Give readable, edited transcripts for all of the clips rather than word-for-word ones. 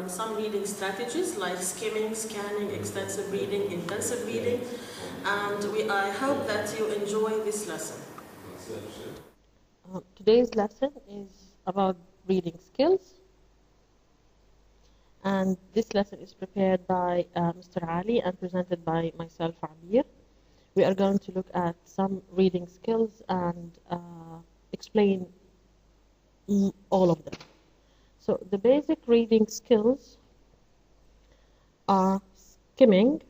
some reading strategies like skimming, scanning, extensive reading, intensive reading, and I hope that you enjoy this lesson. Today's lesson is about reading skills, and this lesson is prepared by Mr. Ali and presented by myself, Abir. We are going to look at some reading skills and explain all of them. So the basic reading skills are skimming,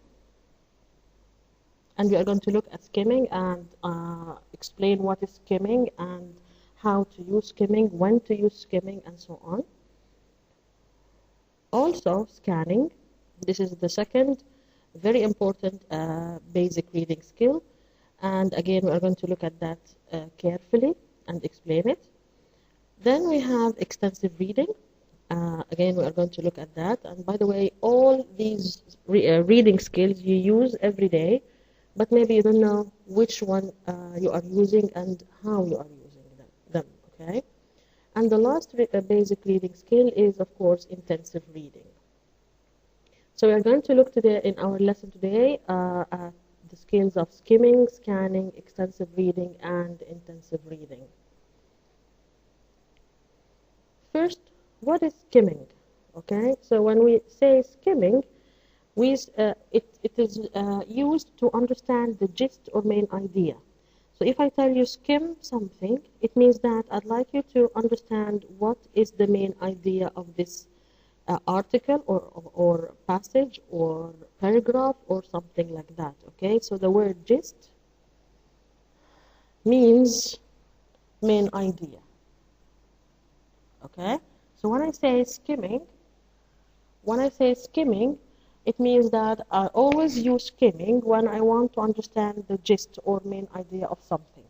and we are going to look at skimming and explain what is skimming and how to use skimming, when to use skimming, and so on. Also, scanning. This is the second very important basic reading skill, and again we are going to look at that carefully and explain it. Then we have extensive reading. Again, we are going to look at that. And by the way, all these reading skills you use every day, but maybe you don't know which one you are using and how you are using them, okay? And the last basic reading skill is, of course, intensive reading. So we are going to look today in our lesson today at the skills of skimming, scanning, extensive reading, and intensive reading. First, what is skimming? Okay, so when we say skimming, it is used to understand the gist or main idea. So if I tell you skim something, it means that I'd like you to understand what is the main idea of this article or passage or paragraph or something like that. Okay, so the word gist means main idea. Okay, so when I say skimming, it means that I always use skimming when I want to understand the gist or main idea of something.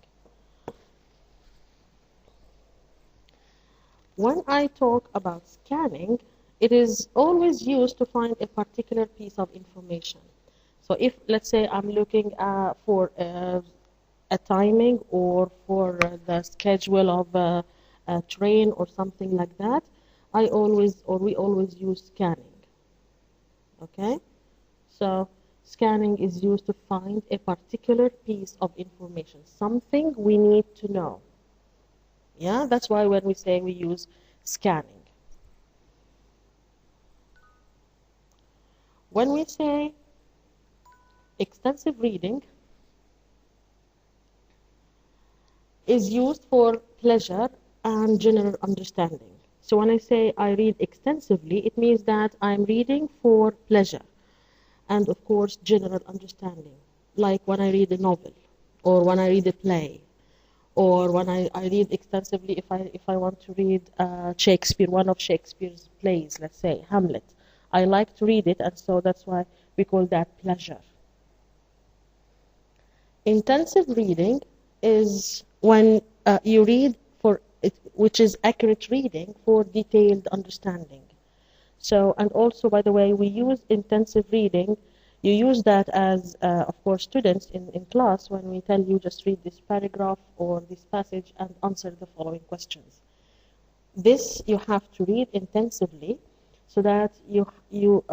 When I talk about scanning, it is always used to find a particular piece of information. So if, let's say, I'm looking for a timing or for the schedule of a train or something like that, we always use scanning. Okay, so scanning is used to find a particular piece of information, something we need to know. Yeah, that's why when we say we use scanning. When we say extensive reading is used for pleasure and general understanding. So when I say I read extensively, it means that I'm reading for pleasure and, of course, general understanding. Like when I read a novel, or when I read a play, or when I read extensively if I want to read Shakespeare, one of Shakespeare's plays, let's say Hamlet. I like to read it, and so that's why we call that pleasure. Intensive reading is when you read which is accurate reading for detailed understanding. So, and also, by the way, we use intensive reading. You use that as, of course, students in class when we tell you just read this paragraph or this passage and answer the following questions. This you have to read intensively so that you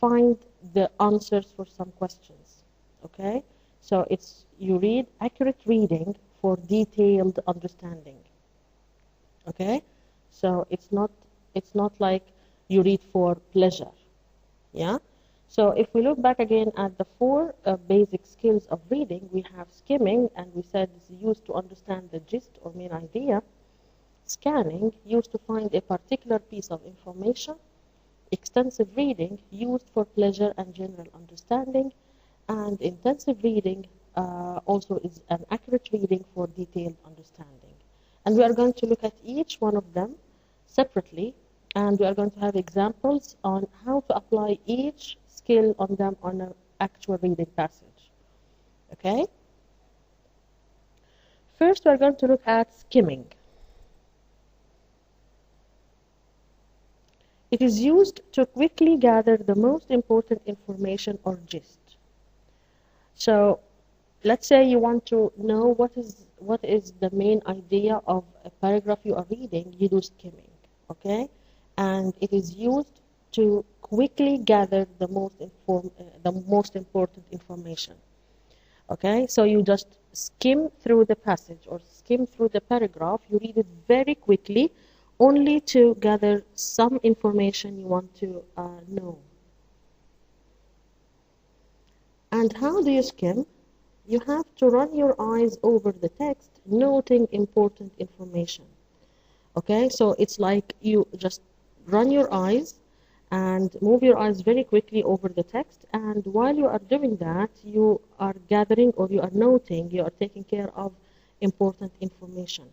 find the answers for some questions. Okay? So you read accurate reading for detailed understanding. Okay, so it's not like you read for pleasure. Yeah. So if we look back again at the four basic skills of reading, we have skimming, and we said it's used to understand the gist or main idea. Scanning, used to find a particular piece of information. Extensive reading, used for pleasure and general understanding. And intensive reading also is an accurate reading for detailed understanding. And we are going to look at each one of them separately, and we are going to have examples on how to apply each skill on them on an actual reading passage. Okay? First, we are going to look at skimming. It is used to quickly gather the most important information or gist. So, let's say you want to know what is the main idea of a paragraph you are reading, you do skimming, okay? and it is used to quickly gather the most important information. Okay, so you just skim through the passage or skim through the paragraph, you read it very quickly, only to gather some information you want to know. And how do you skim? You have to run your eyes over the text, noting important information. Okay, so it's like you just run your eyes and move your eyes very quickly over the text, and while you are doing that, you are gathering or you are noting, you are taking care of important information.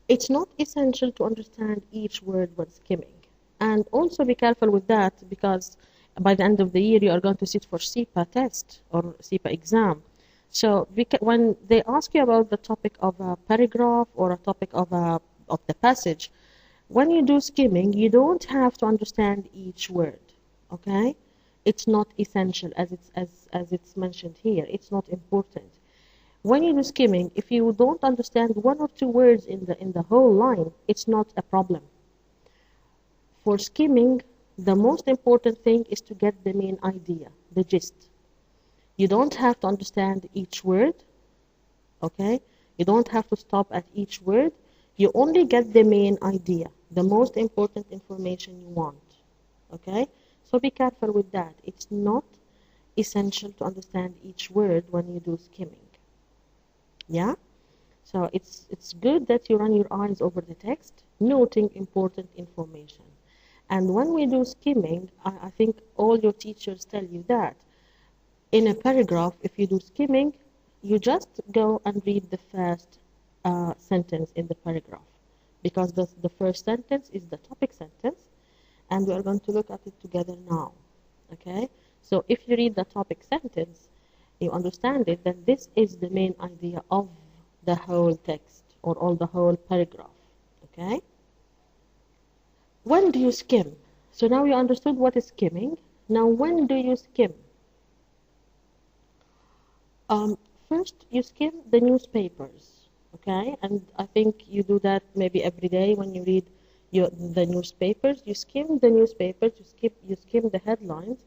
It's not essential to understand each word when skimming. And also be careful with that, because by the end of the year you are going to sit for SEPA test or SEPA exam. So when they ask you about the topic of a paragraph or a topic of the passage, when you do skimming, you don't have to understand each word, okay? It's not essential, as it's mentioned here. It's not important. When you do skimming, if you don't understand one or two words in the whole line, it's not a problem. For skimming, the most important thing is to get the main idea, the gist. You don't have to understand each word, okay? You don't have to stop at each word. You only get the main idea, the most important information you want, okay? So be careful with that. It's not essential to understand each word when you do skimming, yeah? So it's good that you run your eyes over the text, noting important information. And when we do skimming, I think all your teachers tell you that in a paragraph, if you do skimming, you just go and read the first sentence in the paragraph, because the first sentence is the topic sentence, and we are going to look at it together now, okay? So if you read the topic sentence, you understand it, then this is the main idea of the whole text or all the whole paragraph, okay? When do you skim? So now you understood what is skimming. Now when do you skim? First, you skim the newspapers, okay? And I think you do that maybe every day when you read the newspapers. You skim the newspapers, you skim the headlines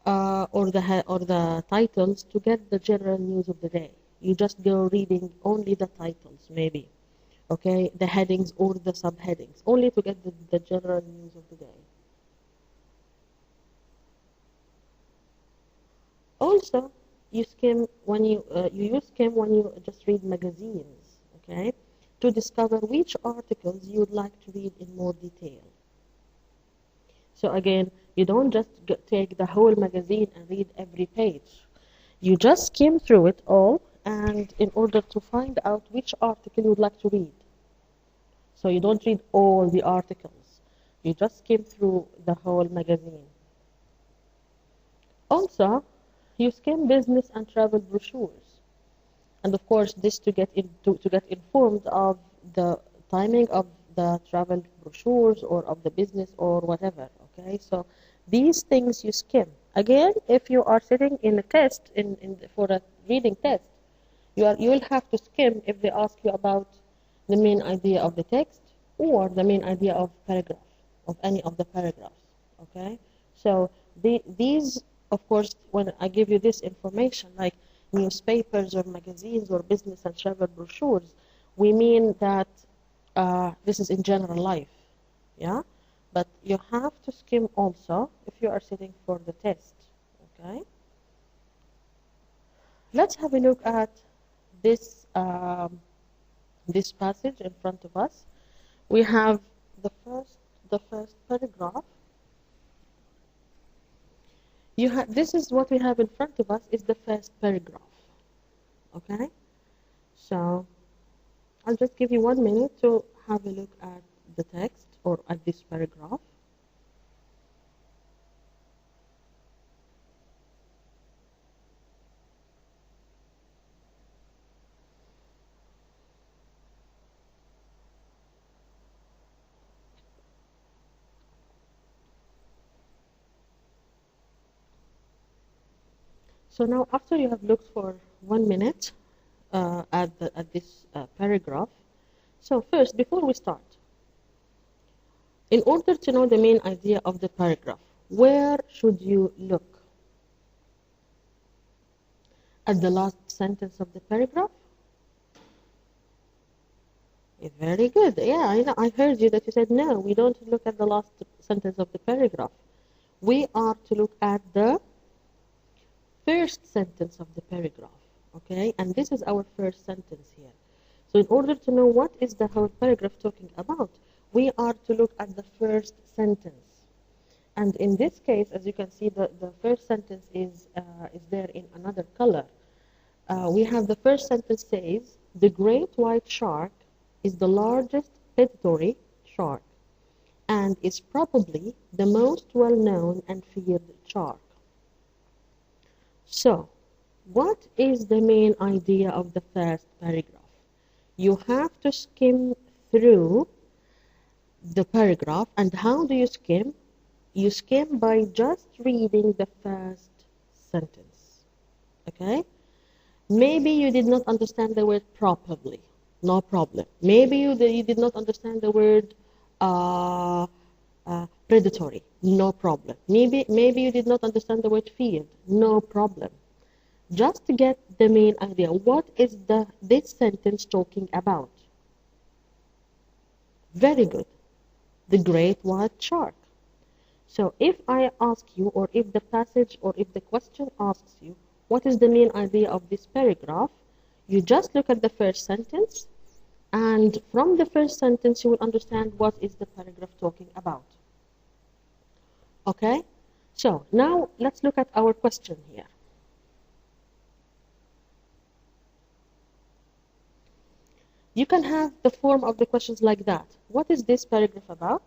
or the titles to get the general news of the day. You just go reading only the titles, maybe, okay? The headings or the subheadings, only to get the general news of the day. Also, you skim when you use skim when you just read magazines, okay, to discover which articles you would like to read in more detail. So again, you don't just take the whole magazine and read every page. You just skim through it all, and in order to find out which article you would like to read. So you don't read all the articles. You just skim through the whole magazine. Also, you skim business and travel brochures, and of course this to get informed of the timing of the travel brochures or of the business or whatever, okay? So these things you skim. Again, if you are sitting in a test for a reading test, you will have to skim if they ask you about the main idea of the text or the main idea of paragraph, of any of the paragraphs, okay? So these, of course, when I give you this information, like newspapers or magazines or business and travel brochures, we mean that this is in general life, yeah? But you have to skim also if you are sitting for the test, okay? Let's have a look at this, this passage in front of us. We have the first paragraph. This is what we have in front of us, is the first paragraph, okay? So I'll just give you 1 minute to have a look at the text or at this paragraph. So now, after you have looked for 1 minute at this paragraph, So first, before we start, in order to know the main idea of the paragraph, where should you look? At the last sentence of the paragraph? Very good. Yeah, I know. I heard you that you said no, we don't look at the last sentence of the paragraph. We are to look at the first sentence of the paragraph. Okay, and this is our first sentence here. So in order to know what is the whole paragraph talking about, we are to look at the first sentence. And in this case, as you can see, the first sentence is there in another color. We have the first sentence says, the great white shark is the largest predatory shark and is probably the most well-known and feared shark. So, what is the main idea of the first paragraph? You have to skim through the paragraph. And how do you skim? You skim by just reading the first sentence. Okay? Maybe you did not understand the word probably. No problem. Maybe you did not understand the word predatory. No problem. Maybe you did not understand the word feared. No problem. Just to get the main idea. What is this sentence talking about? Very good. The great white shark. So if I ask you, or if the passage, or if the question asks you, what is the main idea of this paragraph? You just look at the first sentence, and from the first sentence you will understand what is the paragraph talking about. Okay? So now let's look at our question here. You can have the form of the questions like that. What is this paragraph about?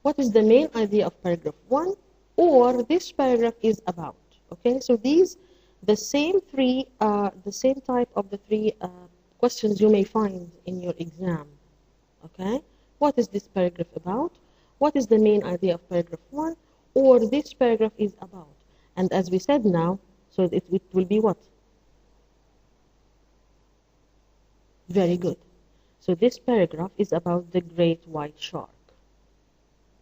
What is the main idea of paragraph 1? Or this paragraph is about. Okay, so these, the same type of the three questions you may find in your exam. Okay, what is this paragraph about? What is the main idea of paragraph 1? Or this paragraph is about. And as we said now, so it will be what? Very good. So this paragraph is about the great white shark.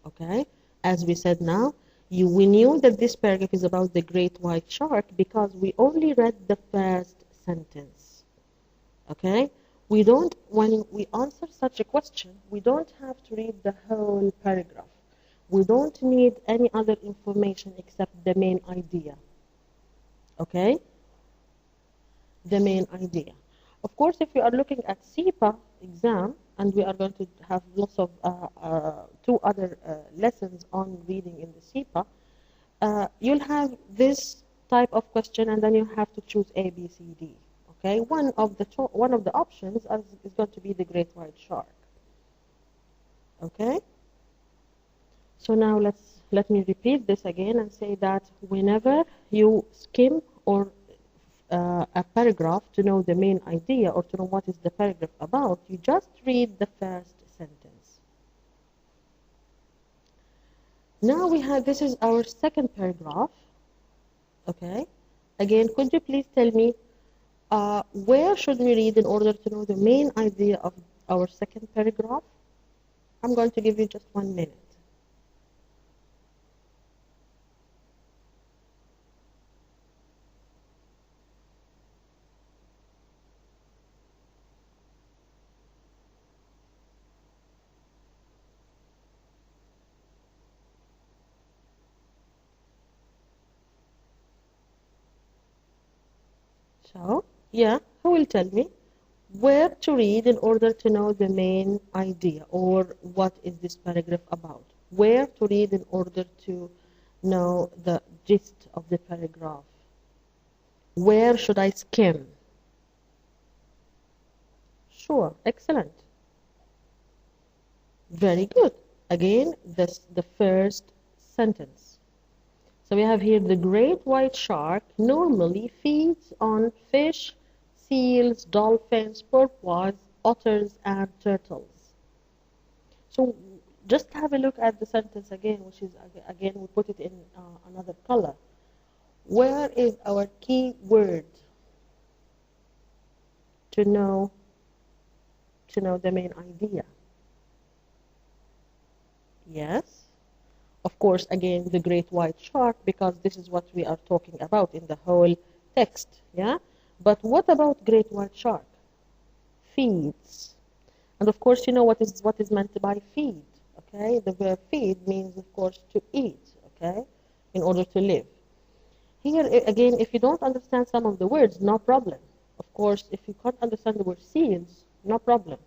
Okay, as we said now, we knew that this paragraph is about the great white shark because we only read the first sentence. Okay, when we answer such a question, we don't have to read the whole paragraph. We don't need any other information except the main idea. Okay, the main idea. Of course, if you are looking at SEPA exam, and we are going to have lots of 2 other lessons on reading in the SEPA, you'll have this type of question, and then you have to choose A, B, C, D. Okay, one of the options is going to be the great white shark. Okay. So now let me repeat this again and say that whenever you skim or a paragraph to know the main idea or to know what is the paragraph about, you just read the first sentence. Now this is our second paragraph. Okay. Again, could you please tell me where should we read in order to know the main idea of our second paragraph? I'm going to give you just 1 minute. So, yeah, who will tell me where to read in order to know the main idea or what is this paragraph about? Where to read in order to know the gist of the paragraph? Where should I skim? Sure, excellent. Very good. Again, the first sentence. So we have here the great white shark normally feeds on fish, seals, dolphins, porpoise, otters, and turtles. So just have a look at the sentence again, which is, again, we put it in another color. Where is our key word to know to know the main idea. Yes. Of course, again, the great white shark, because this is what we are talking about in the whole text, yeah? But what about great white shark? Feeds. And of course, you know what is meant by feed, okay? The verb feed means, of course, to eat, okay? In order to live. Here, again, if you don't understand some of the words, no problem. Of course, if you can't understand the word seals, no problem.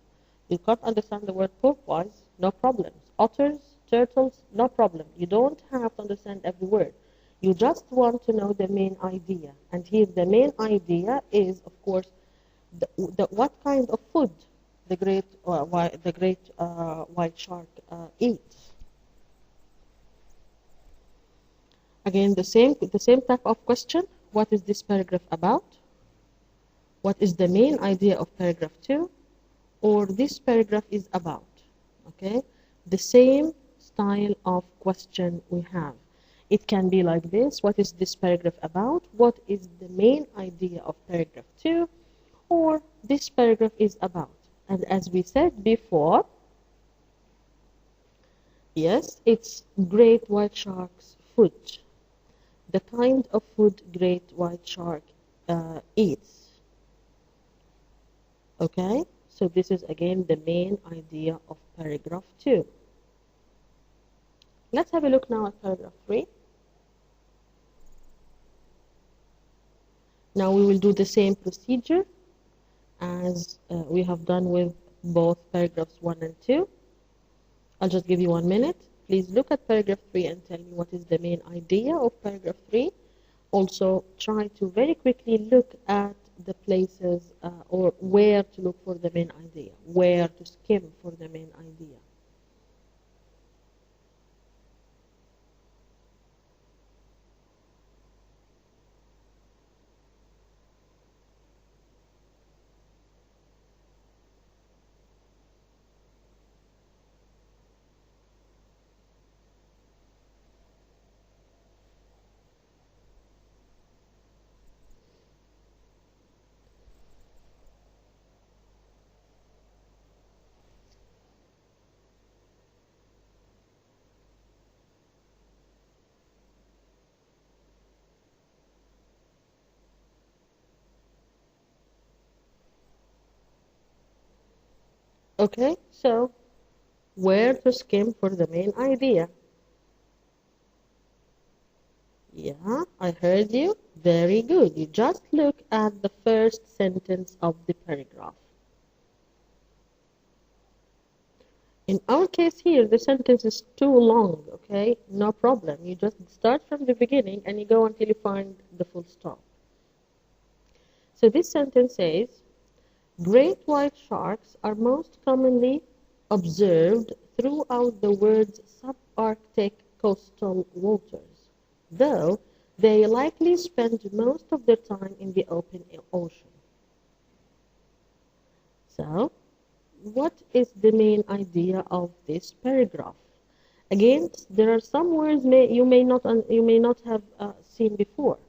You can't understand the word porpoise, no problem. Otters, turtles, no problem. You don't have to understand every word. You just want to know the main idea. And here the main idea is, of course, what kind of food the great white shark eats. Again, the same type of question. What is this paragraph about? What is the main idea of paragraph 2? Or this paragraph is about? Okay, the same style of question we have. It can be like this: what is this paragraph about? What is the main idea of paragraph 2? Or this paragraph is about. And as we said before, yes, it's great white shark's food. The kind of food great white shark eats. Okay, so this is again the main idea of paragraph 2. Let's have a look now at paragraph 3. Now we will do the same procedure as we have done with both paragraphs 1 and 2. I'll just give you 1 minute. Please look at paragraph 3 and tell me what is the main idea of paragraph 3. Also, try to very quickly look at the places or where to look for the main idea, where to skim for the main idea. Okay, so where to skim for the main idea? Yeah, I heard you. Very good. You just look at the first sentence of the paragraph. In our case here, the sentence is too long, okay? No problem. You just start from the beginning and you go until you find the full stop. So this sentence says, great white sharks are most commonly observed throughout the world's subarctic coastal waters, though they likely spend most of their time in the open ocean. So, what is the main idea of this paragraph? Again, there are some words you may not have seen before.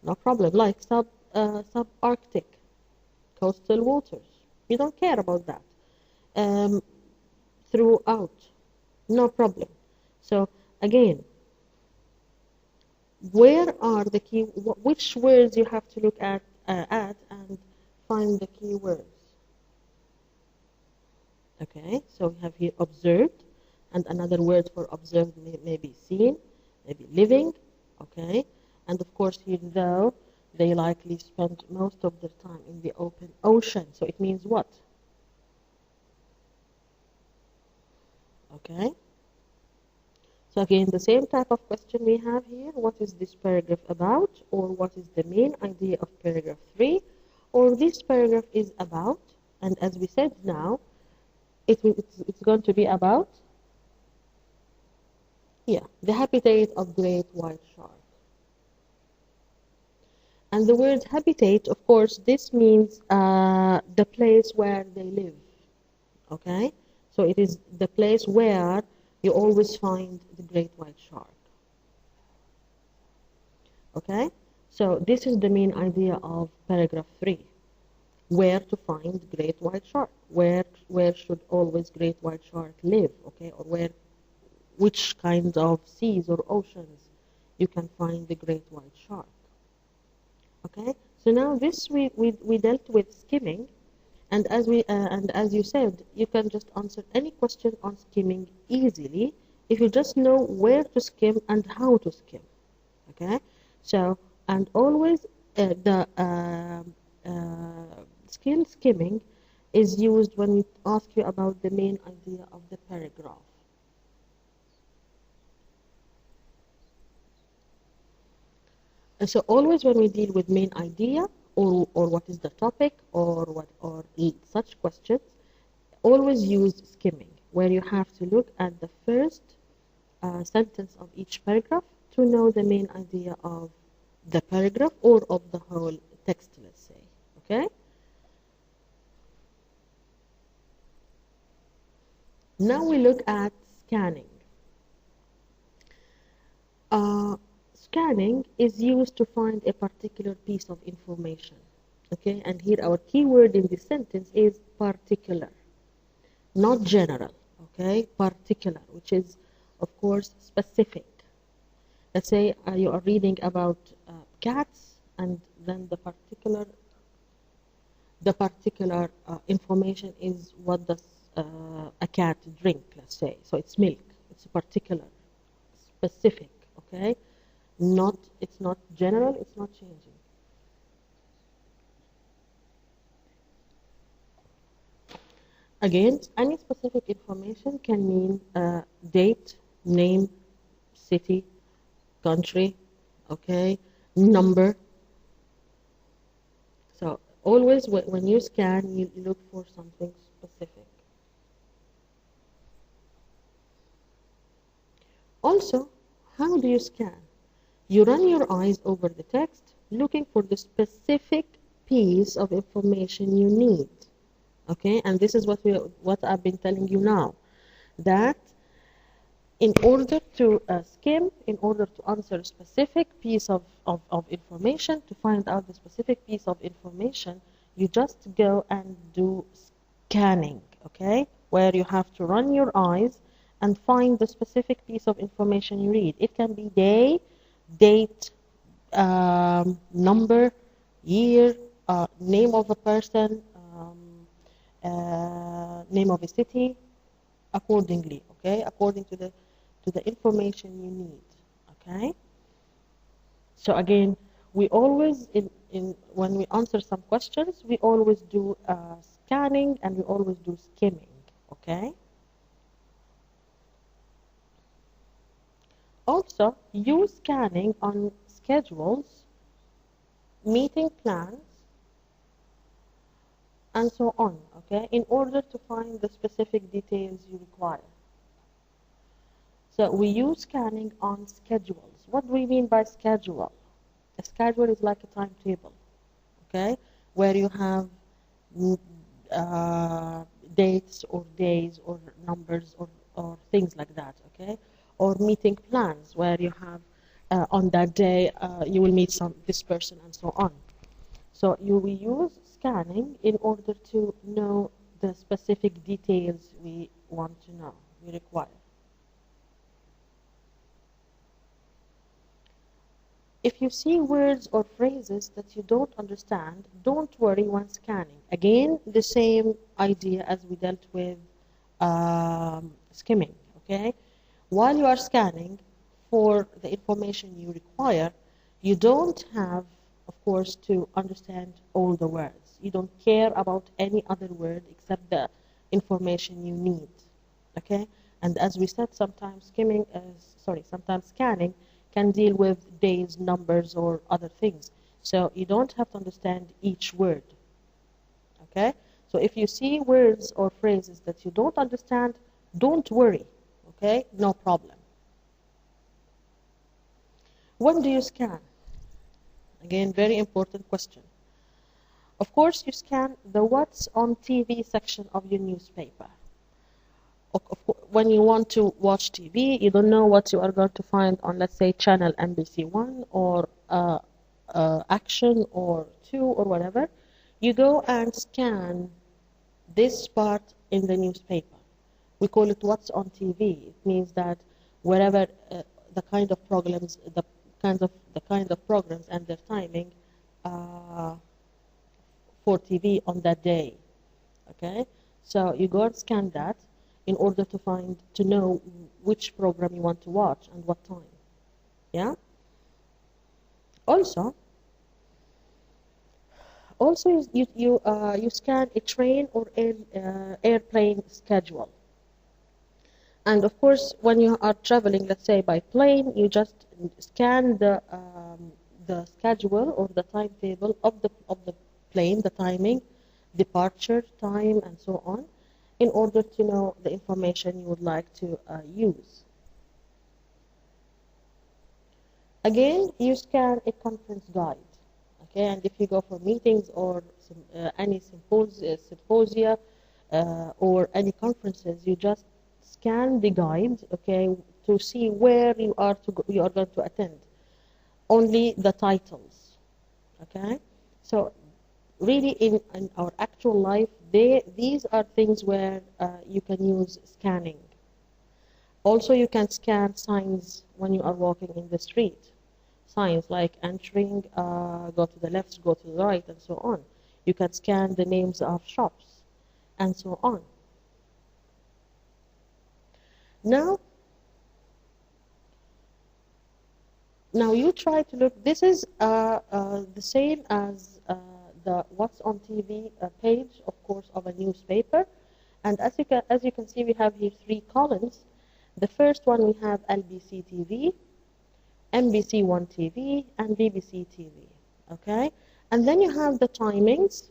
No problem, like subarctic coastal waters. You don't care about that. Throughout, no problem. So again, where are the key? Which words you have to look at and find the key words? Okay, so we have here observed, and another word for observed may be seen, maybe living. Okay, and of course here though they likely spend most of their time in the open ocean. So it means what? Okay. So again, the same type of question we have here. What is this paragraph about? Or what is the main idea of paragraph 3? Or this paragraph is about, and as we said now, it's going to be about, the habitat of great white shark. And the word habitat, of course, this means the place where they live. Okay? So it is the place where you always find the great white shark. Okay? So this is the main idea of paragraph 3. where to find great white shark, where should always great white shark live, okay, or which kinds of seas or oceans you can find the great white shark. Okay, so now this we dealt with skimming, and as you said, you can just answer any question on skimming easily if you just know where to skim and how to skim. Okay, so and always the skill skimming is used when we ask you about the main idea of the paragraph. So always when we deal with main idea or what is the topic or such questions, always use skimming, where you have to look at the first sentence of each paragraph to know the main idea of the paragraph or of the whole text, let's say. Okay? Now we look at scanning. Scanning is used to find a particular piece of information. Okay, and here our key word in this sentence is particular, not general. Okay, particular, which is, of course, specific. Let's say you are reading about cats, and then the particular information is what does a cat drink, let's say. So it's milk. It's particular, specific. Okay. It's not general, it's not changing. Again, any specific information can mean date, name, city, country, okay, number. So always when you scan, you look for something specific. Also, how do you scan? You run your eyes over the text, looking for the specific piece of information you need. Okay, and this is what I've been telling you now, that in order to skim, in order to answer a specific piece of information, to find out the specific piece of information, you just go and do scanning, okay, where you have to run your eyes and find the specific piece of information you read. It can be day, date, number, year, name of a person, name of a city, accordingly, okay, according to the information you need, okay. So again, we always when we answer some questions, we always do scanning and we always do skimming, okay. Also, use scanning on schedules, meeting plans, and so on, okay, in order to find the specific details you require. So we use scanning on schedules. What do we mean by schedule? A schedule is like a timetable, okay, where you have dates or days or numbers or things like that, okay, or meeting plans where you have on that day you will meet this person and so on. So we use scanning in order to know the specific details we want to know, we require. If you see words or phrases that you don't understand, don't worry when scanning. Again, the same idea as we dealt with skimming, okay? While you are scanning for the information you require, you don't have, of course, to understand all the words. You don't care about any other word except the information you need, okay? And as we said, sometimes sometimes scanning can deal with days, numbers, or other things. So you don't have to understand each word, okay? So if you see words or phrases that you don't understand, don't worry, okay? No problem. When do you scan? Again, very important question. Of course, you scan the what's on TV section of your newspaper. When you want to watch TV, you don't know what you are going to find on, let's say, channel NBC1 or Action or 2 or whatever. you go and scan this part in the newspaper. We call it what's on TV. It means that wherever the kind of programs, the kind of programs and their timing for TV on that day. Okay, so you go and scan that in order to know which program you want to watch and what time. Yeah. Also you scan a train or airplane schedule. And of course, when you are traveling, let's say by plane, you just scan the schedule or the timetable of the plane, the timing, departure time, and so on, in order to know the information you would like to use. Again, you scan a conference guide. Okay, and if you go for meetings or any symposia or any conferences, you just scan the guide, okay, to see where you are going to attend. Only the titles, okay. So really, in our actual life, these are things where you can use scanning. Also, you can scan signs when you are walking in the street. Signs like entering, go to the left, go to the right, and so on. You can scan the names of shops, and so on. Now you try to look. This is the same as the What's on TV page, of course, of a newspaper. And as you can see, we have here 3 columns. The first one we have LBC TV, NBC One TV, and BBC TV. Okay, and then you have the timings: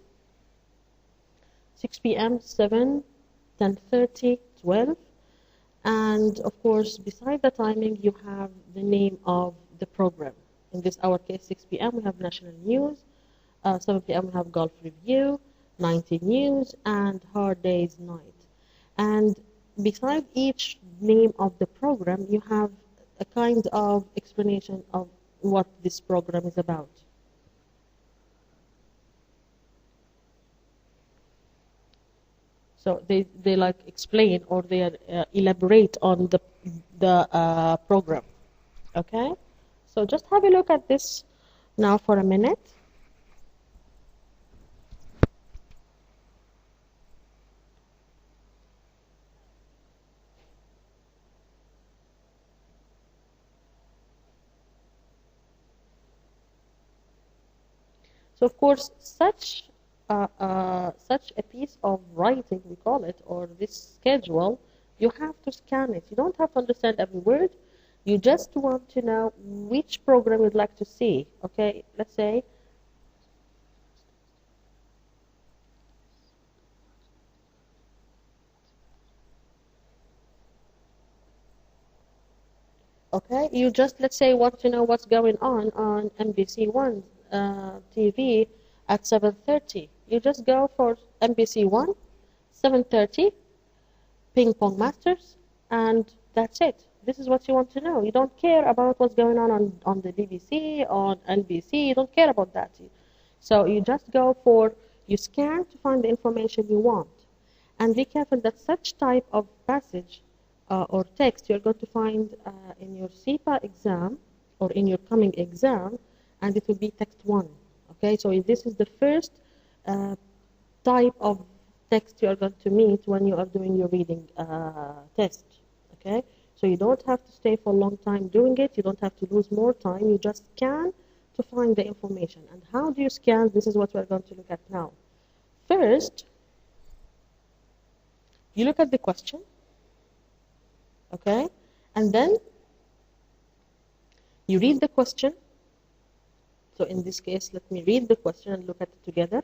6 p.m., 7, 10:30, 12. And of course, beside the timing, you have the name of the program. In this our case, 6 p.m. we have National News, 7 p.m. we have Golf Review, 19 News, and Hard Day's Night. And beside each name of the program, you have a kind of explanation of what this program is about. So they like explain or they elaborate on the program. Okay, so just have a look at this now for a minute. So of course, such a piece of writing, we call it, or this schedule, you have to scan it. You don't have to understand every word. You just want to know which program you'd like to see. Okay, let's say you just, let's say, want to know what's going on NBC One TV at 7:30. You just go for NBC One, 7:30, Ping Pong Masters, and that's it. This is what you want to know. You don't care about what's going on the BBC, on LBC. You don't care about that. So you just go for, you scan to find the information you want. And be careful that such type of passage or text you're going to find in your SEPA exam or in your coming exam, and it will be text 1. Okay, so this is the first type of text you are going to meet when you are doing your reading test. Okay, so you don't have to stay for a long time doing it. You don't have to lose more time. You just scan to find the information. And how do you scan? This is what we're going to look at now. First, you look at the question. Okay, and then you read the question. So in this case, let me read the question and look at it together.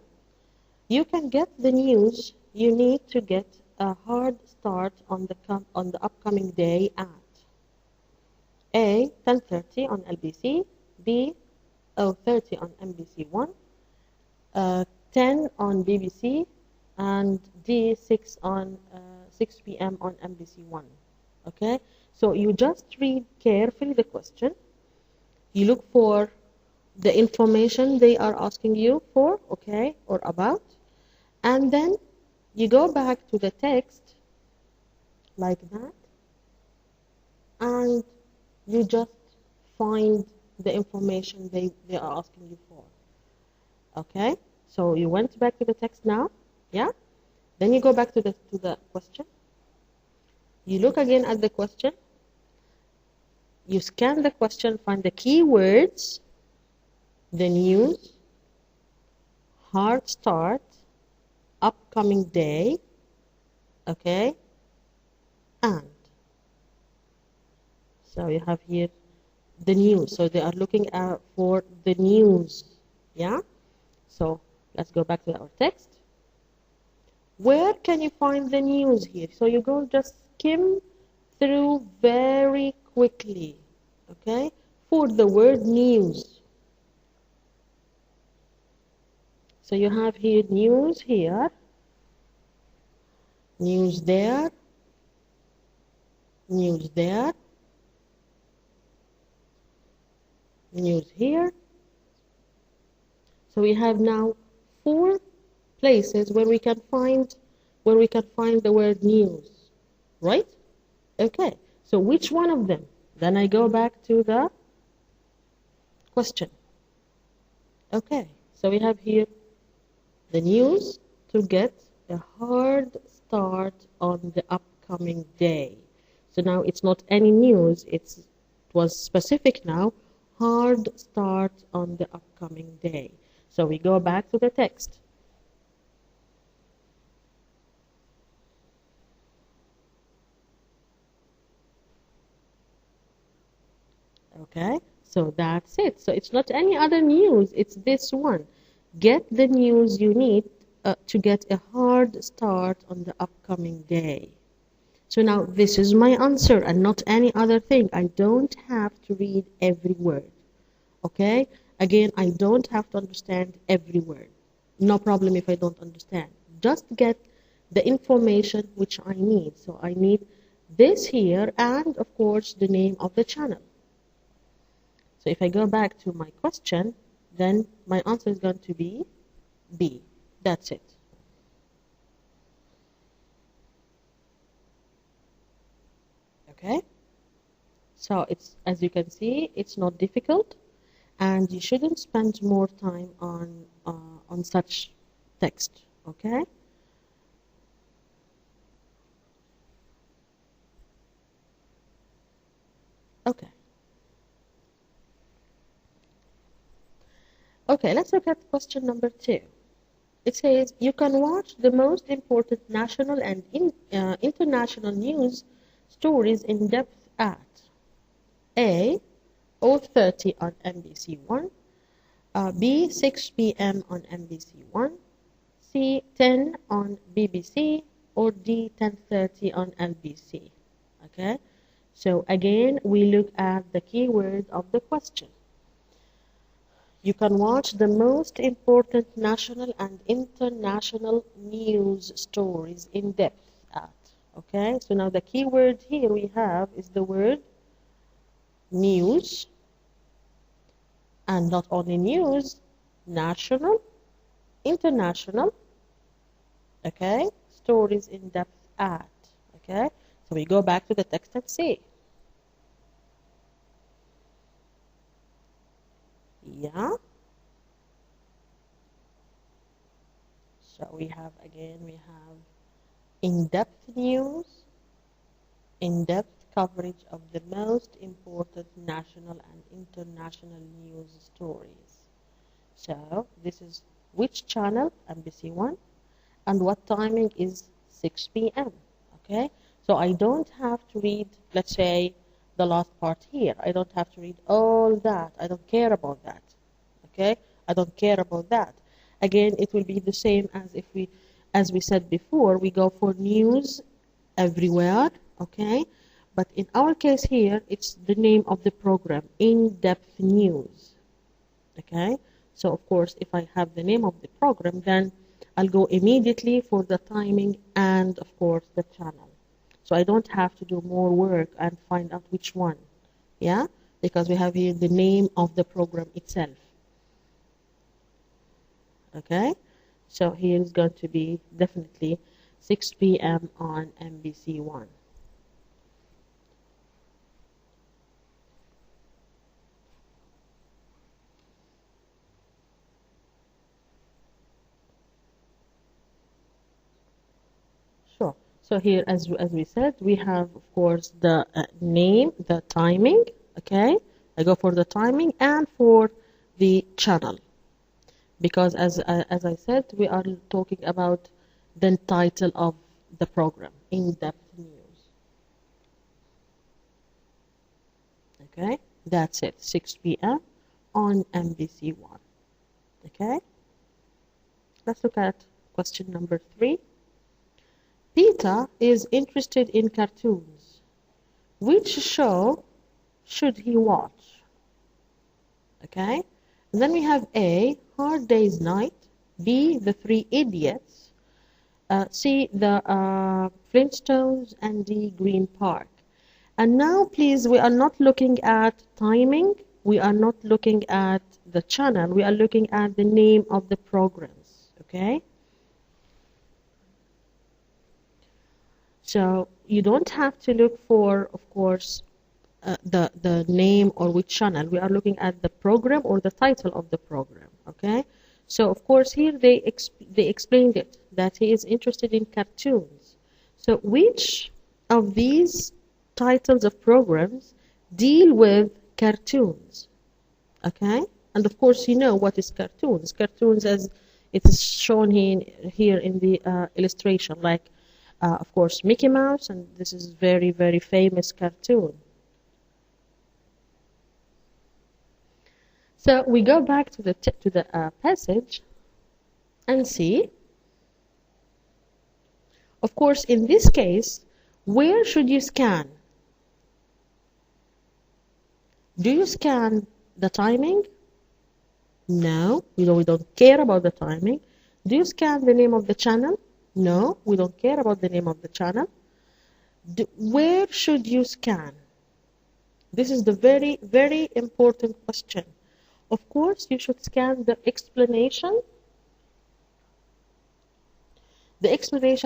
You can get the news you need to get a hard start on the upcoming day at A, 10:30 on LBC, B, 0:30 on NBC One, 10 on BBC, and D, 6 p.m. on NBC One. Okay, so you just read carefully the question. You look for the information they are asking you for, okay, or about, and then you go back to the text like that, and you just find the information they are asking you for. Okay, so you went back to the text now, yeah? Then you go back to the question. You look again at the question. You scan the question, find the keywords, the news, hard start, upcoming day, okay, and. So you have here the news. So they are looking out for the news, yeah? So let's go back to our text. Where can you find the news here? So you go just skim through very quickly, okay, for the word news. So you have here news here, news there, news there, news here. So we have now 4 places where we can find the word news, right? Okay, so which one of them? Then I go back to the question. Okay, so we have here the news to get a hard start on the upcoming day. So now it's not any news, it was specific now, hard start on the upcoming day. So we go back to the text. Okay, so that's it. So it's not any other news, it's this one. Get the news you need to get a hard start on the upcoming day. So now this is my answer and not any other thing. I don't have to read every word. Okay, again, I don't have to understand every word. No problem if I don't understand. Just get the information which I need. So I need this here and of course the name of the channel. So if I go back to my question, then my answer is going to be B. That's it. Okay, so it's, as you can see, it's not difficult, and you shouldn't spend more time on such text. Okay. Okay. Okay, let's look at question number 2. It says, you can watch the most important national and international news stories in depth at A, 0:30 on NBC 1, B, 6 p.m. on NBC 1, C, 10 on BBC, or D, 10:30 on NBC. Okay, so again, we look at the keyword of the question. You can watch the most important national and international news stories in depth at. Okay, so now the keyword here we have is the word news, and not only news, national, international, okay, stories in depth at. Okay, so we go back to the text and see. Yeah. So we have in-depth news, in-depth coverage of the most important national and international news stories. So this is which channel? NBC 1, and what timing is 6 p.m. Okay, so I don't have to read, let's say, the last part here. I don't have to read all that. I don't care about that. Okay, I don't care about that. Again, it will be the same as we said before, we go for news everywhere. Okay, but in our case here, it's the name of the program, in-depth news. Okay, so of course, if I have the name of the program, then I'll go immediately for the timing and of course the channel. So I don't have to do more work and find out which one, yeah? Because we have here the name of the program itself. Okay, so here is going to be definitely 6 p.m. on MBC1. Sure. So here, as we said, we have, of course, the name, the timing. Okay, I go for the timing and for the channel, because as I said, we are talking about the title of the program, in-depth news. Okay, that's it. 6 p.m. on MBC1. Okay, let's look at question number 3. Peter is interested in cartoons. Which show should he watch? Okay, and then we have A, Hard Day's Night, B, The Three Idiots, C, the Flintstones, and D, Green Park. And now, please, we are not looking at timing, we are not looking at the channel, we are looking at the name of the programs, okay? So you don't have to look for, of course, the name or which channel. We are looking at the program or the title of the program, okay? So, of course, here they explained it, that he is interested in cartoons. So which of these titles of programs deal with cartoons, okay? And, of course, you know what is cartoons. Cartoons, as it is shown here in the illustration, like, of course, Mickey Mouse, and this is very, very famous cartoon. So we go back to the passage and see. Of course, in this case, where should you scan? Do you scan the timing? No, we don't care about the timing. Do you scan the name of the channel? No, we don't care about the name of the channel. Where should you scan? This is the very, very important question. Of course, you should scan the explanation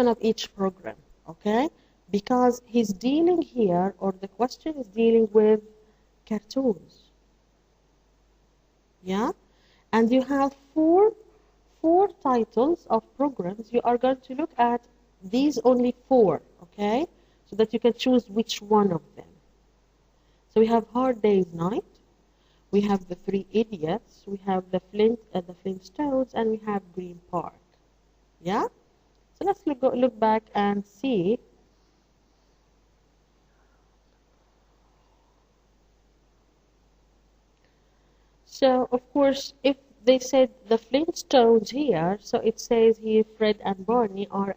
of each program, okay? Because he's dealing here, or the question is dealing with cartoons. Yeah? And you have four titles of programs. You are going to look at these only 4, okay? So that you can choose which one of them. So we have Hard Day's Night, we have The Three Idiots, we have the Flintstones, and we have Green Park. Yeah? So let's look back and see. So, of course, if they said the Flintstones here, so it says here Fred and Barney are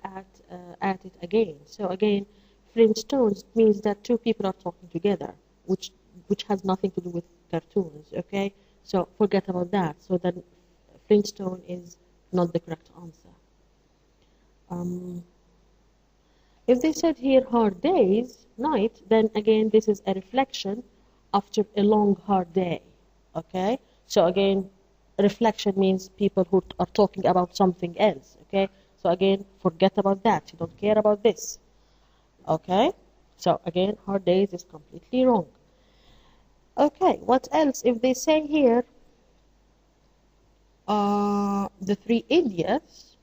at it again. So again, Flintstones means that 2 people are talking together, which has nothing to do with cartoons, okay? So forget about that. So then Flintstone is not the correct answer. If they said here Hard Day's Night, then again this is a reflection after a long hard day, okay? So again, reflection means people who are talking about something else, okay? So again, forget about that. You don't care about this, okay? So again, Hard Days is completely wrong. Okay, what else? If they say here The Three Idiots,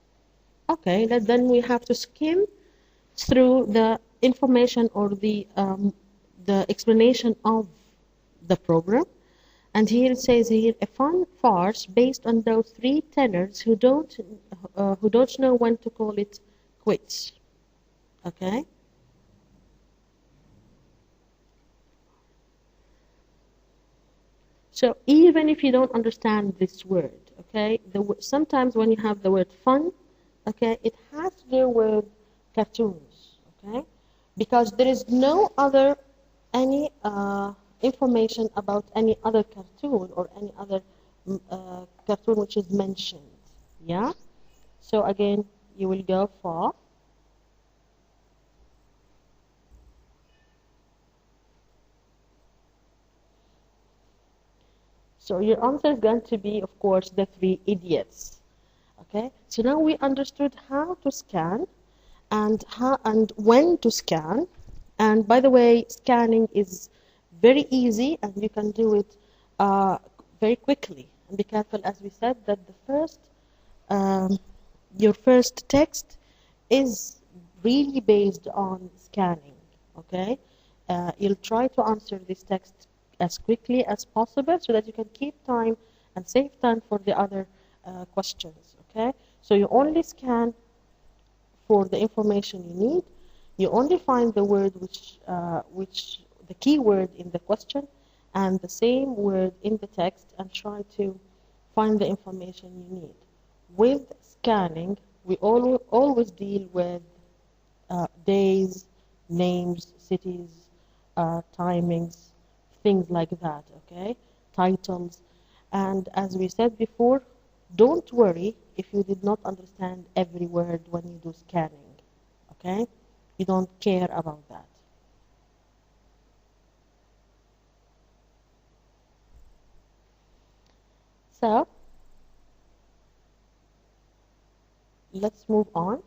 okay, then we have to skim through the information or the explanation of the program. And here it says here, a fun farce based on those 3 tenors who don't know when to call it quits. Okay. So even if you don't understand this word, okay, sometimes when you have the word fun, okay, it has to do with cartoons, okay, because there is no other information about any other cartoon or any other cartoon which is mentioned. Yeah. So again, you will go for So your answer is going to be, of course, The Three Idiots. Okay, so now we understood how to scan and how and when to scan. And by the way, scanning is very easy and you can do it very quickly. And be careful, as we said, that the first your first text is really based on scanning. Okay, you'll try to answer this text as quickly as possible so that you can keep time and save time for the other questions. Okay, so you only scan for the information you need. You only find the word which the key word in the question and the same word in the text and try to find the information you need. With scanning, we always deal with days, names, cities, timings, things like that, okay? Titles. And as we said before, don't worry if you did not understand every word when you do scanning, okay? You don't care about that. So, let's move on.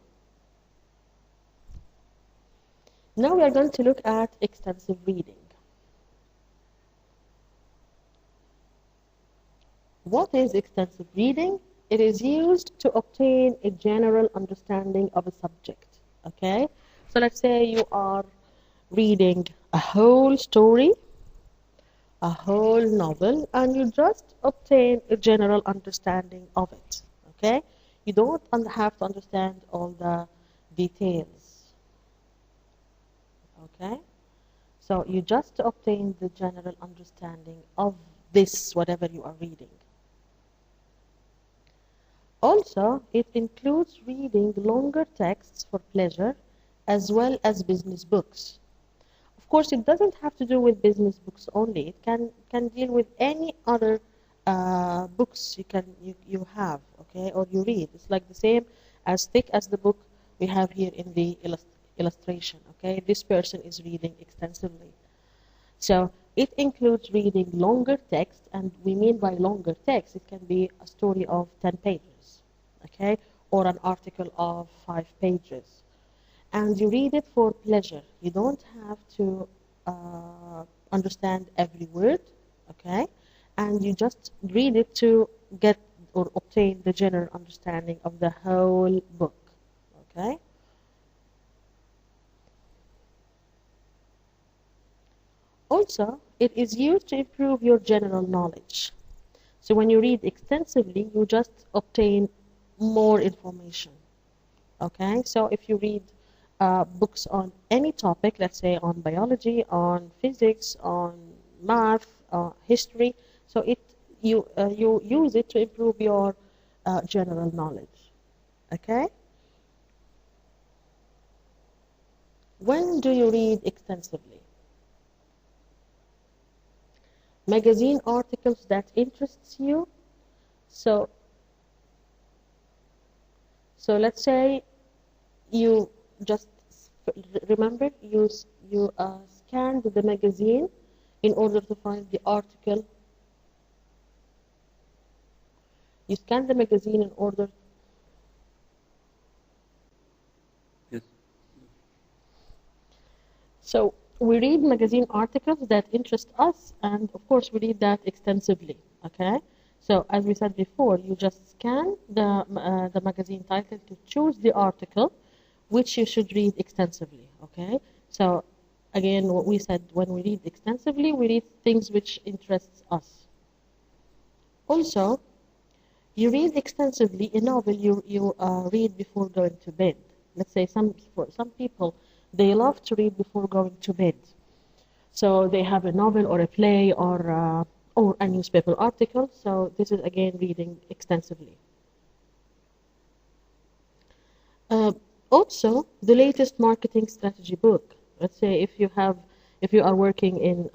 Now we are going to look at extensive reading. What is extensive reading? It is used to obtain a general understanding of a subject. Okay? So let's say you are reading a whole story, a whole novel, and you just obtain a general understanding of it. Okay? You don't have to understand all the details. Okay? So you just obtain the general understanding of this, whatever you are reading. Also, it includes reading longer texts for pleasure as well as business books. Of course, it doesn't have to do with business books only. It can deal with any other books you have, okay, or you read. It's like the same as thick as the book we have here in the illustration, okay? This person is reading extensively. So it includes reading longer text, and we mean by longer text, it can be a story of 10 pages, okay, or an article of 5 pages. And you read it for pleasure. You don't have to understand every word, okay, and you just read it to get or obtain the general understanding of the whole book, okay. Also, it is used to improve your general knowledge. So when you read extensively, you just obtain more information. Okay, so if you read books on any topic, let's say on biology, on physics, on math, history, so you use it to improve your general knowledge. Okay. When do you read extensively? Magazine articles that interests you. So let's say you just remember you scanned the magazine in order to find the article. You scanned the magazine in order. Yes. So we read magazine articles that interest us, and of course we read that extensively, okay? So as we said before, you just scan the magazine title to choose the article which you should read extensively, okay? So again, what we said, when we read extensively, we read things which interests us. Also, you read extensively a novel you read before going to bed. Let's say for some people, they love to read before going to bed. So they have a novel or a play or a newspaper article. So this is again reading extensively. Also, the latest marketing strategy book. Let's say if you are working in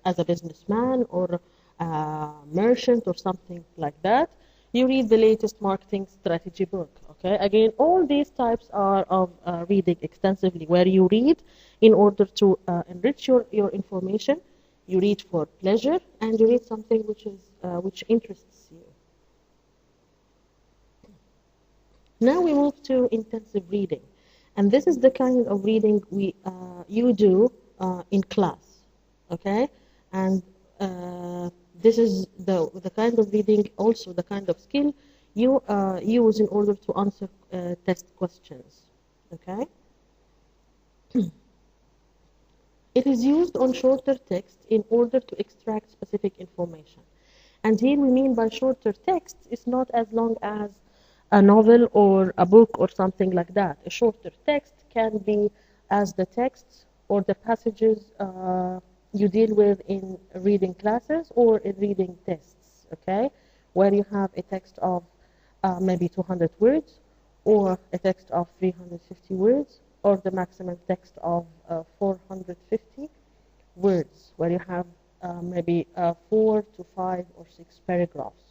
as a businessman or a merchant or something like that, you read the latest marketing strategy book. Okay, again, all these types are of reading extensively, where you read in order to enrich your information, you read for pleasure, and you read something which interests you. Now we move to intensive reading. And this is the kind of reading you do in class, okay? And this is the kind of reading, also the kind of skill you use in order to answer test questions, okay? It is used on shorter text in order to extract specific information. And here we mean by shorter text, it's not as long as a novel or a book or something like that. A shorter text can be as the texts or the passages you deal with in reading classes or in reading tests, okay? Where you have a text of maybe 200 words or a text of 350 words or the maximum text of 450 words, where you have maybe 4 to 5 or 6 paragraphs.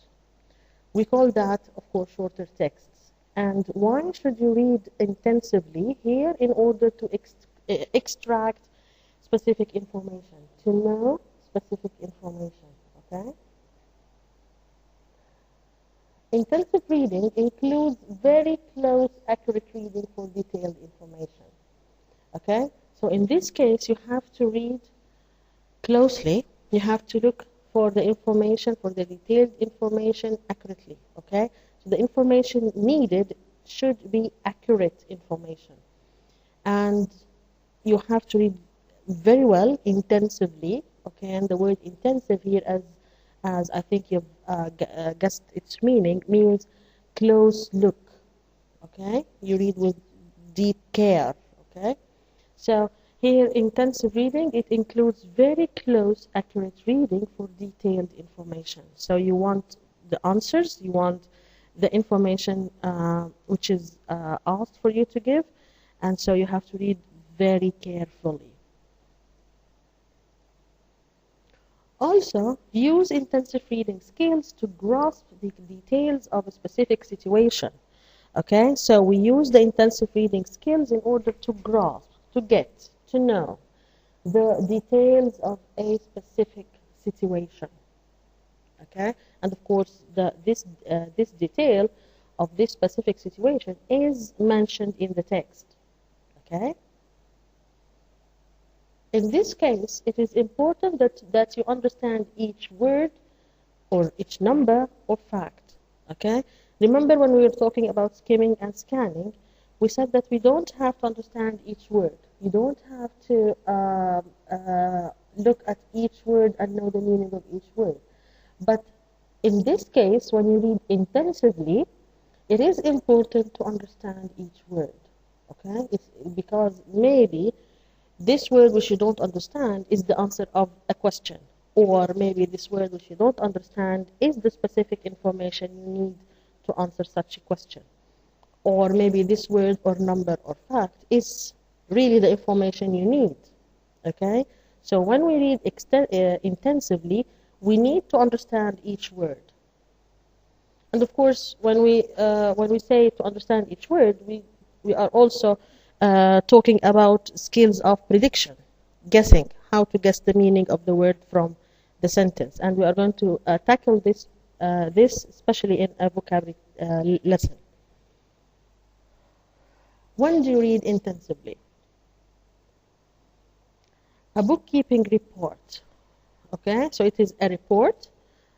We call that, of course, shorter texts. And why should you read intensively here? In order to extract specific information, to know specific information, okay? Intensive reading includes very close, accurate reading for detailed information, okay? So in this case, you have to read closely. You have to look for the information, for the detailed information accurately, okay? So the information needed should be accurate information. And you have to read very well, intensively, okay? And the word intensive here, as I think you've guessed its meaning, means close look, okay? You read with deep care, okay? So here, intensive reading, it includes very close, accurate reading for detailed information. So you want the answers, you want the information which is asked for you to give, and so you have to read very carefully. Also, use intensive reading skills to grasp the details of a specific situation. Okay, so we use the intensive reading skills in order to grasp, to get, to know the details of a specific situation. Okay, and of course, this detail of this specific situation is mentioned in the text. Okay. In this case, it is important that you understand each word or each number or fact, okay? Remember when we were talking about skimming and scanning, we said that we don't have to understand each word. You don't have to look at each word and know the meaning of each word. But in this case, when you read intensively, it is important to understand each word, okay? It's because maybe this word which you don't understand is the answer of a question, or maybe this word which you don't understand is the specific information you need to answer such a question, or maybe this word or number or fact is really the information you need, okay? So when we read intensively, we need to understand each word. And of course, when we say to understand each word, we are also talking about skills of prediction, guessing, how to guess the meaning of the word from the sentence. And we are going to tackle this especially in a vocabulary lesson. When do you read intensively? A bookkeeping report. Okay, so it is a report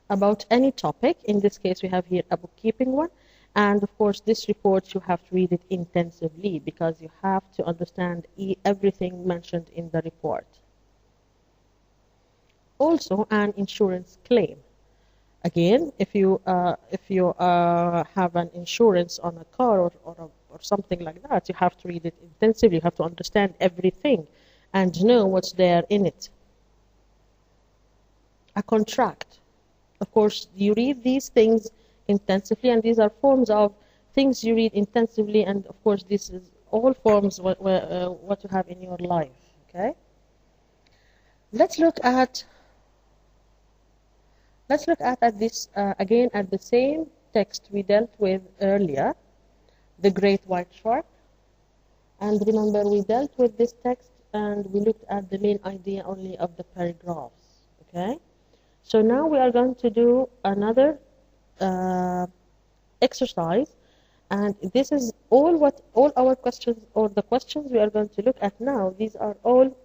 about any topic. In this case, we have here a bookkeeping one. And of course, this report, you have to read it intensively because you have to understand everything mentioned in the report. Also, an insurance claim. Again, if you have an insurance on a car or something like that, you have to read it intensively. You have to understand everything and know what's there in it. A contract. Of course, you read these things intensively, and these are forms of things you read intensively, and of course this is all forms what you have in your life. Okay, let's look at this again at the same text we dealt with earlier, the great white shark. And remember, we dealt with this text and we looked at the main idea only of the paragraphs. Okay, so now we are going to do another exercise, And this is all our questions, or the questions we are going to look at now. These are all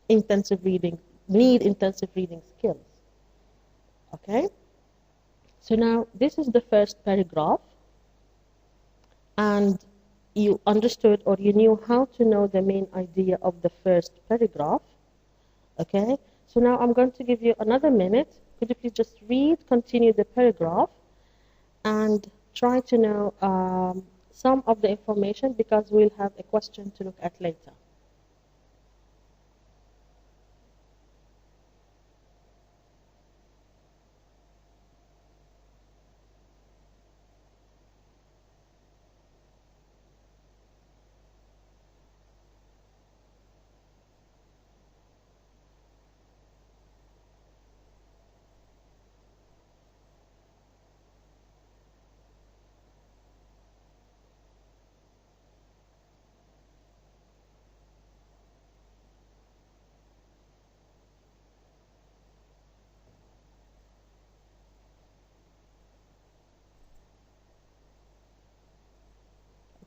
intensive reading, need intensive reading skills. Okay? So now this is the first paragraph, and you understood, or you knew how to know the main idea of the first paragraph. Okay? So now I'm going to give you another minute. Could you please just continue the paragraph, and try to know some of the information, because we'll have a question to look at later.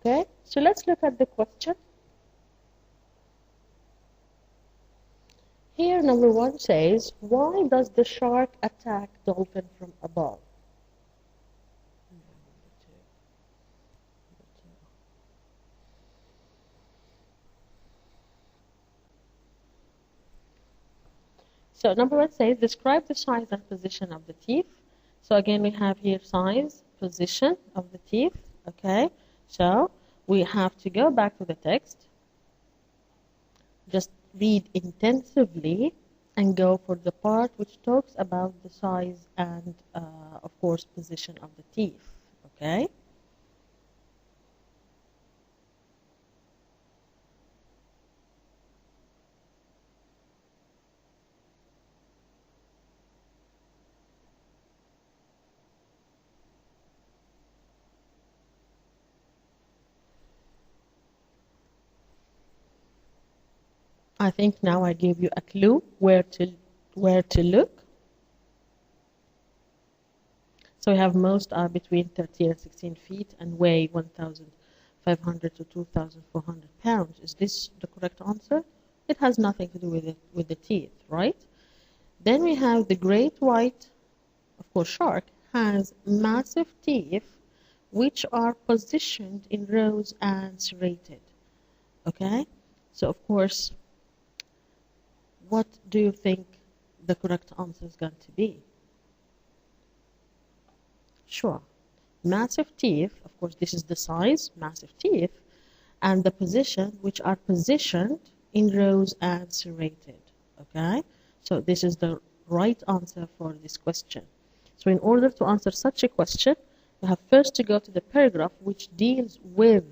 Okay, so let's look at the question. Here, number 1 says, why does the shark attack dolphin from above? So number 1 says, describe the size and position of the teeth. So again, we have here size, position of the teeth. Okay, so we have to go back to the text, just read intensively, and go for the part which talks about the size and, of course, position of the teeth. Okay. I think now I gave you a clue where to look. So we have most are between 13 and 16 feet and weigh 1,500 to 2,400 pounds. Is this the correct answer? It has nothing to do with the teeth, right? Then we have the great white, of course, shark has massive teeth which are positioned in rows and serrated. Okay? So, of course, what do you think the correct answer is going to be? Sure. Massive teeth, of course, this is the size, massive teeth, and the position, which are positioned in rows and serrated. Okay? So this is the right answer for this question. So in order to answer such a question, you have first to go to the paragraph which deals with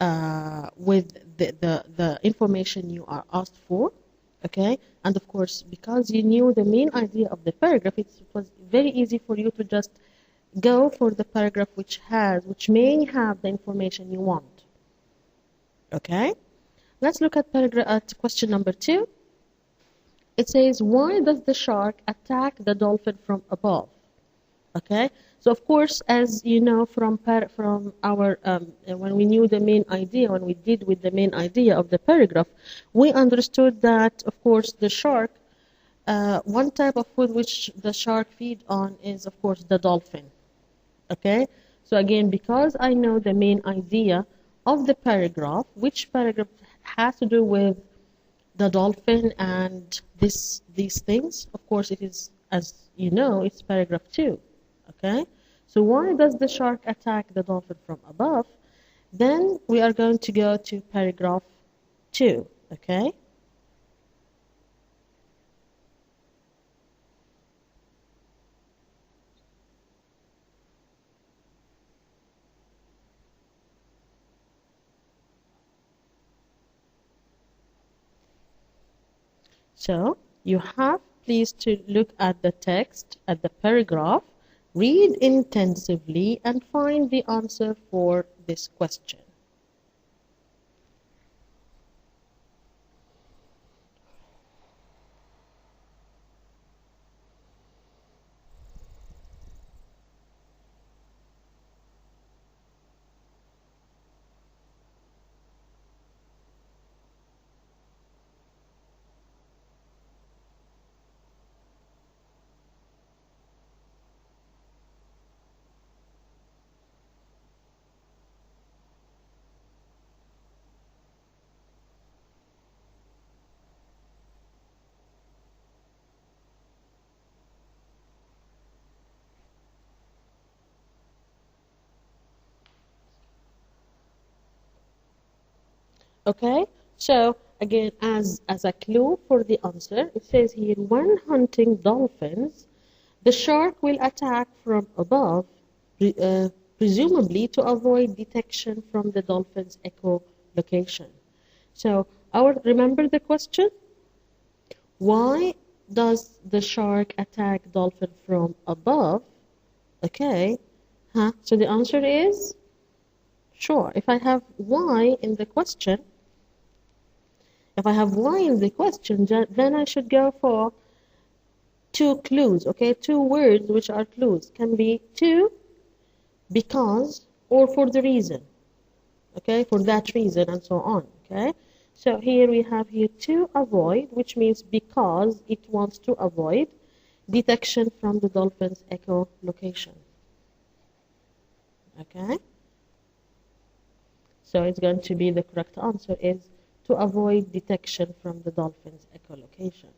the information you are asked for. Okay, and of course, because you knew the main idea of the paragraph, it was very easy for you to just go for the paragraph which may have the information you want. Okay, let's look at question number 2. It says, why does the shark attack the dolphin from above? Okay, so of course, as you know from our when we knew the main idea, when we did with the main idea of the paragraph, we understood that, of course, the shark, one type of food which the shark feed on is, of course, the dolphin. Okay, so again, because I know the main idea of the paragraph, which paragraph has to do with the dolphin and these things, of course, it is, as you know, it's paragraph 2. Okay, so why does the shark attack the dolphin from above? Then we are going to go to paragraph 2. Okay, so you have please to look at the text, at the paragraph, read intensively, and find the answer for this question. Okay, so again, as a clue for the answer, it says here, when hunting dolphins, the shark will attack from above, presumably to avoid detection from the dolphin's echolocation. So, remember the question? Why does the shark attack dolphin from above? Okay, so the answer is, sure, if I have why in the question, then I should go for two clues, okay? Two words which are clues. Can be to, because, or for the reason, okay? For that reason and so on, okay? So here we have here to avoid, which means because it wants to avoid detection from the dolphin's echolocation, okay? So it's going to be, the correct answer is to avoid detection from the dolphin's echolocation.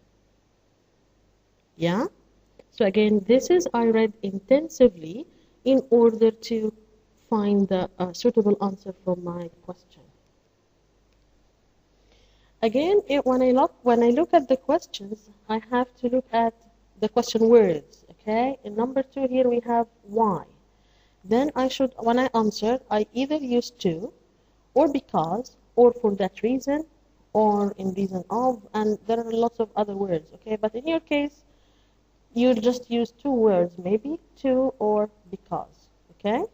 Yeah? So again, this is I read intensively in order to find the suitable answer for my question. Again, when I look at the questions, I have to look at the question words, okay? In number 2 here we have why. Then when I answer, I either use to, or because, or for that reason, or in reason of, and there are lots of other words, okay? But in your case, you just use two words, maybe to or because, okay?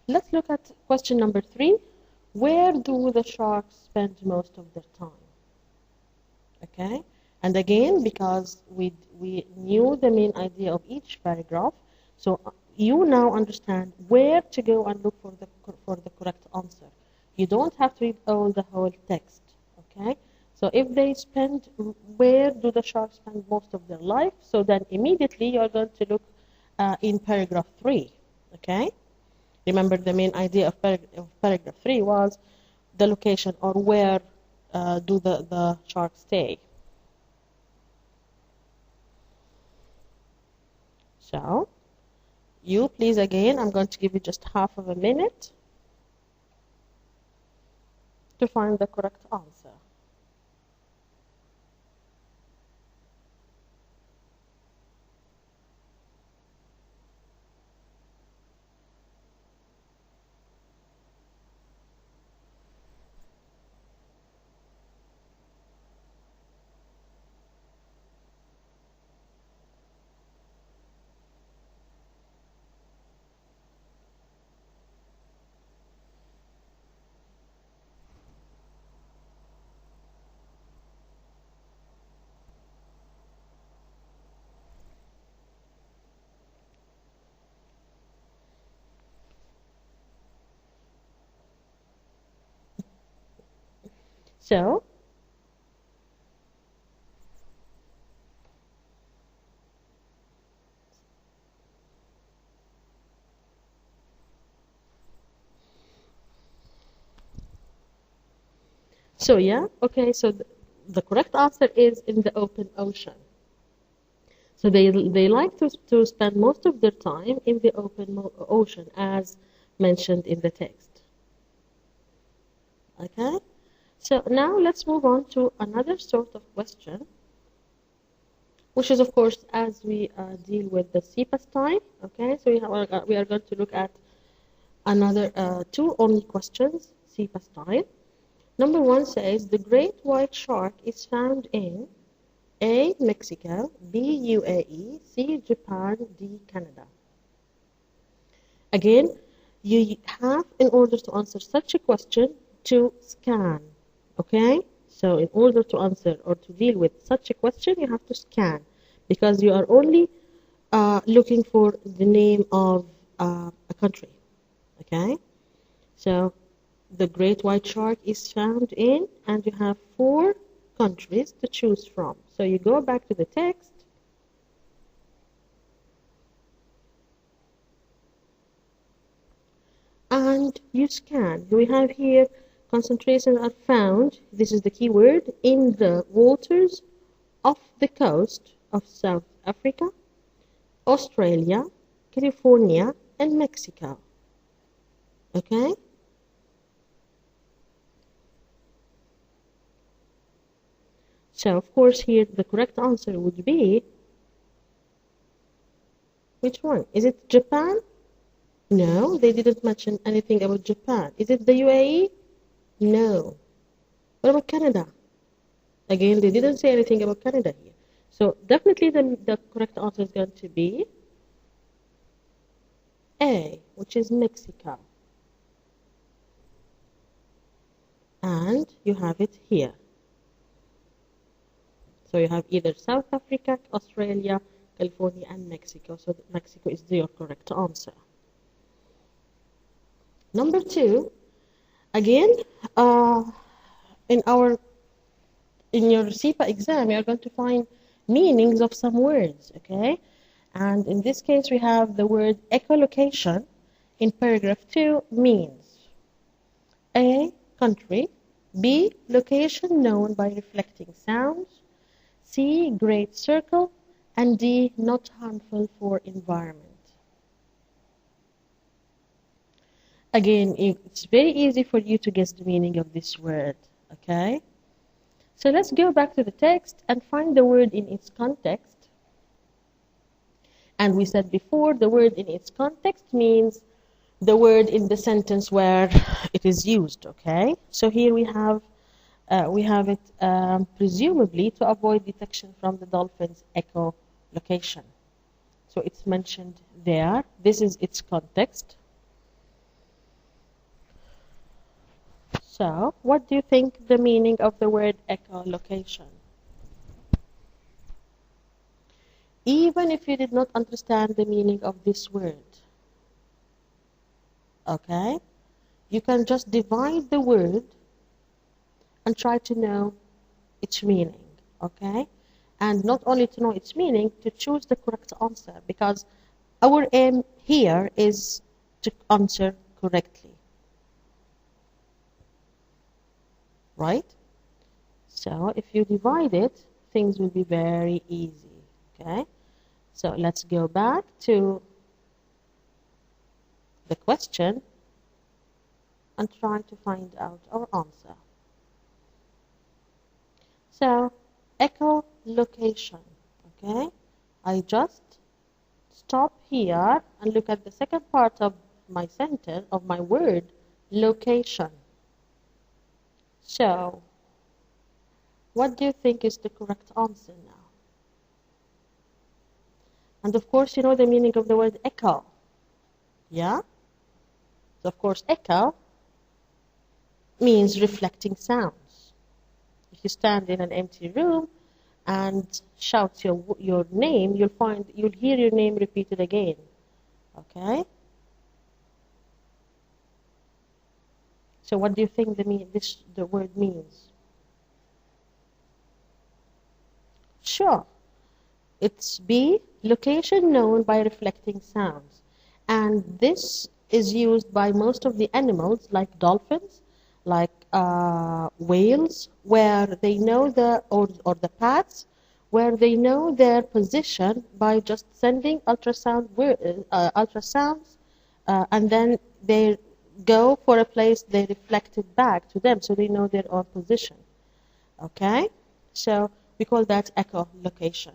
Let's look at question number 3. Where do the sharks spend most of their time? Okay? And again, because we knew the main idea of each paragraph, so you now understand where to go and look for the correct answer. You don't have to read the whole text, okay? So if they spend, where do the sharks spend most of their life? So then immediately you are going to look in paragraph 3, okay? Remember the main idea of paragraph 3 was the location, or where do the sharks stay. So you please, again, I'm going to give you just half of a minute to find the correct answer. So yeah, okay, so the correct answer is in the open ocean. So they like to spend most of their time in the open ocean, as mentioned in the text. Okay, so now let's move on to another sort of question, which is, of course, as we deal with the CEPA style. Okay, so we are going to look at another two only questions, CEPA style. Number 1 says, the great white shark is found in A, Mexico, B, UAE, C, Japan, D, Canada. Again, you have, in order to answer such a question, to scan, okay? So in order to answer or to deal with such a question, you have to scan, because you are only looking for the name of a country, okay? So the great white shark is found in, and you have 4 countries to choose from. So you go back to the text, and you scan. We have here concentrations are found, this is the key word, in the waters off the coast of South Africa, Australia, California, and Mexico. Okay? So, of course, here the correct answer would be, which one? Is it Japan? No, they didn't mention anything about Japan. Is it the UAE? No. What about Canada? Again, they didn't say anything about Canada here. So definitely the correct answer is going to be A, which is Mexico. And you have it here. So you have either South Africa, Australia, California, and Mexico. So Mexico is your correct answer. Number 2, again, in your CEPA exam, you're going to find meanings of some words, okay? And in this case, we have the word echolocation in paragraph 2 means A, country, B, location known by reflecting sounds, C, great circle, and D, not harmful for environment. Again, it's very easy for you to guess the meaning of this word, okay? So let's go back to the text and find the word in its context. And we said before, the word in its context means the word in the sentence where it is used, okay? So here we have it presumably to avoid detection from the dolphin's echolocation. So it's mentioned there. This is its context. So, what do you think the meaning of the word echolocation? Even if you did not understand the meaning of this word, okay, you can just divide the word and try to know its meaning, okay? And not only to know its meaning, to choose the correct answer, because our aim here is to answer correctly. Right? So if you divide it, things will be very easy, okay? So let's go back to the question and try to find out our answer. So, echolocation, okay? I just stop here and look at the second part of my sentence, of my word, location. So, what do you think is the correct answer now? And of course, you know the meaning of the word echo. Yeah? So, of course, echo means reflecting sounds. If you stand in an empty room and shout your name, you'll hear your name repeated again. Okay? So what do you think the word means? Sure. It's B, location known by reflecting sounds. And this is used by most of the animals, like dolphins, like whales, where they know or the bats, where they know their position by just sending ultrasounds, and then they go for a place, they reflect it back to them, so they know their own position. Okay? So we call that echolocation.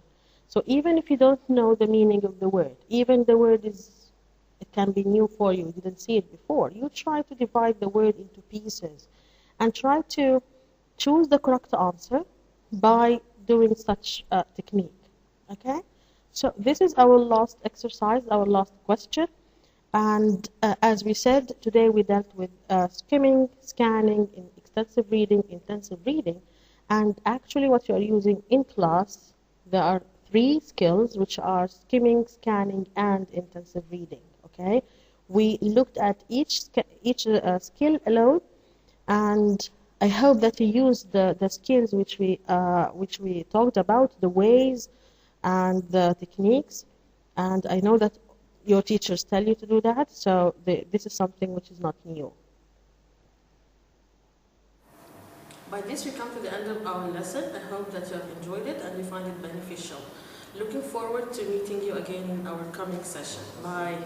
So even if you don't know the meaning of the word, even the word it can be new for you, you didn't see it before, you try to divide the word into pieces and try to choose the correct answer by doing such a technique. Okay? So this is our last exercise, our last question. And as we said, today we dealt with skimming, scanning, extensive reading, intensive reading. And actually what you are using in class, there are 3 skills, which are skimming, scanning, and intensive reading. Okay? We looked at each skill alone, and I hope that you use the skills which we talked about, the ways and the techniques. And I know that your teachers tell you to do that, so this is something which is not new. By this, we come to the end of our lesson. I hope that you have enjoyed it and you find it beneficial. Looking forward to meeting you again in our coming session. Bye.